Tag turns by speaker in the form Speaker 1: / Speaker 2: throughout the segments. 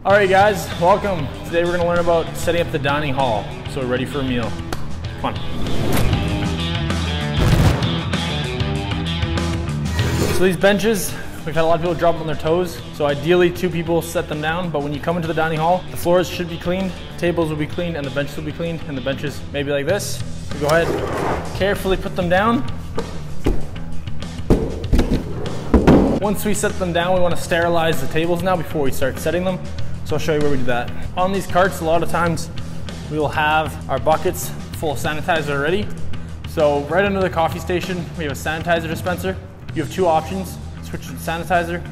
Speaker 1: Alright guys, welcome. Today we're going to learn about setting up the dining hall. So we're ready for a meal. Come on. So these benches, we've had a lot of people drop on their toes. So ideally 2 people set them down, but when you come into the dining hall, the floors should be cleaned, tables will be cleaned, and the benches will be cleaned, and the benches maybe like this. So go ahead, carefully put them down. Once we set them down, we want to sterilize the tables now before we start setting them. So I'll show you where we do that. On these carts, a lot of times we will have our buckets full of sanitizer already. So right under the coffee station, we have a sanitizer dispenser. You have 2 options. Switch to sanitizer,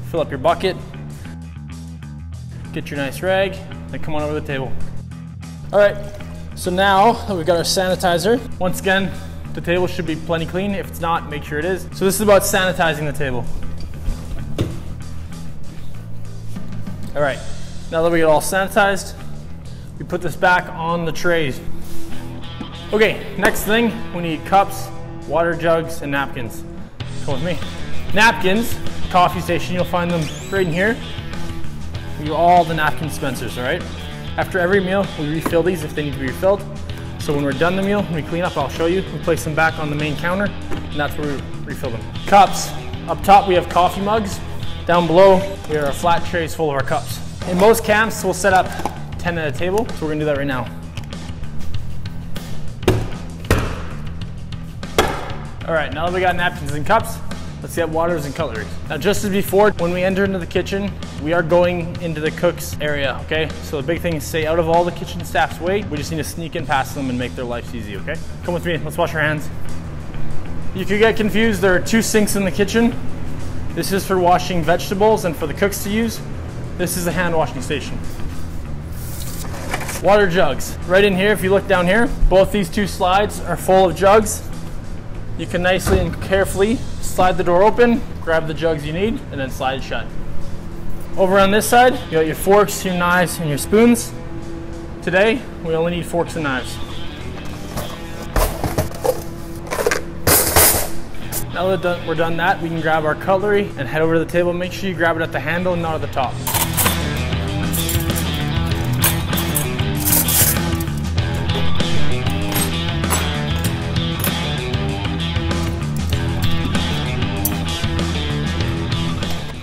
Speaker 1: fill up your bucket, get your nice rag, and come on over to the table. All right, so now that we've got our sanitizer, once again, the table should be plenty clean. If it's not, make sure it is. So this is about sanitizing the table. All right, now that we get all sanitized, we put this back on the trays. Okay, next thing, we need cups, water jugs, and napkins. Come with me. Napkins, coffee station, you'll find them right in here. We have all the napkin dispensers, all right? After every meal, we refill these if they need to be refilled. So when we're done the meal, when we clean up, I'll show you. We place them back on the main counter, and that's where we refill them. Cups, up top we have coffee mugs. Down below, we have our flat trays full of our cups. In most camps, we'll set up 10 at a table, so we're gonna do that right now. All right, now that we got napkins and cups, let's get waters and cutlery. Now, just as before, when we enter into the kitchen, we are going into the cook's area, okay? So the big thing is stay out of all the kitchen staff's way. We just need to sneak in past them and make their lives easy, okay? Come with me, let's wash our hands. You could get confused, there are 2 sinks in the kitchen. This is for washing vegetables and for the cooks to use. This is a hand washing station. Water jugs. Right in here, if you look down here, both these 2 slides are full of jugs. You can nicely and carefully slide the door open, grab the jugs you need, and then slide it shut. Over on this side, you got your forks, your knives, and your spoons. Today, we only need forks and knives. Now that we're done that, we can grab our cutlery and head over to the table. Make sure you grab it at the handle and not at the top.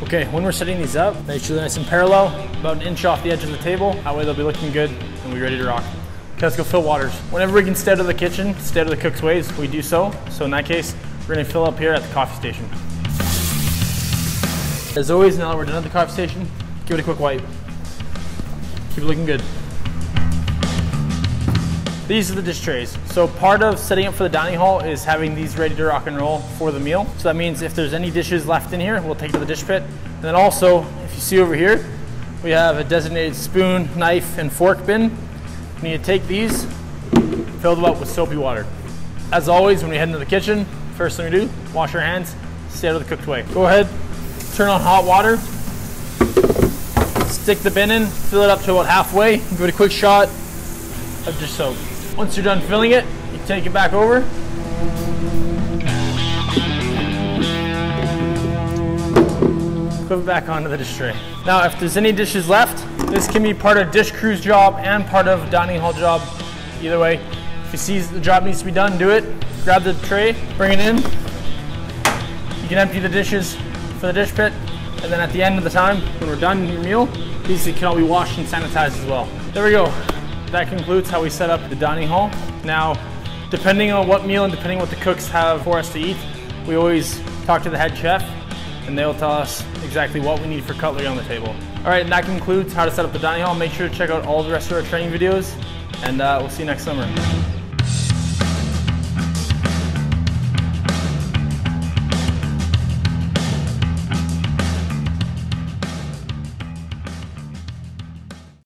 Speaker 1: Okay, when we're setting these up, make sure they're nice and parallel, about 1 inch off the edge of the table. That way they'll be looking good and we're ready to rock. Okay, let's go fill waters. Whenever we can stay out of the kitchen, stay out of the cook's ways, we do so. So in that case, we're gonna fill up here at the coffee station. As always, now that we're done at the coffee station, give it a quick wipe. Keep it looking good. These are the dish trays. So part of setting up for the dining hall is having these ready to rock and roll for the meal. So that means if there's any dishes left in here, we'll take it to the dish pit. And then also, if you see over here, we have a designated spoon, knife, and fork bin. You need to take these, fill them up with soapy water. As always, when we head into the kitchen, first thing we do, wash our hands, stay out of the cooked way. Go ahead, turn on hot water, stick the bin in, fill it up to about halfway, and give it a quick shot of dish soap. Once you're done filling it, you take it back over. Put it back onto the dish tray. Now, if there's any dishes left, this can be part of dish crew's job and part of dining hall job. Either way, if you see the job needs to be done, do it. Grab the tray, bring it in. You can empty the dishes for the dish pit, and then at the end of the time, when we're done your meal, these can all be washed and sanitized as well. There we go. That concludes how we set up the dining hall. Now, depending on what meal and depending on what the cooks have for us to eat, we always talk to the head chef, and they'll tell us exactly what we need for cutlery on the table. All right, and that concludes how to set up the dining hall. Make sure to check out all the rest of our training videos, and we'll see you next summer.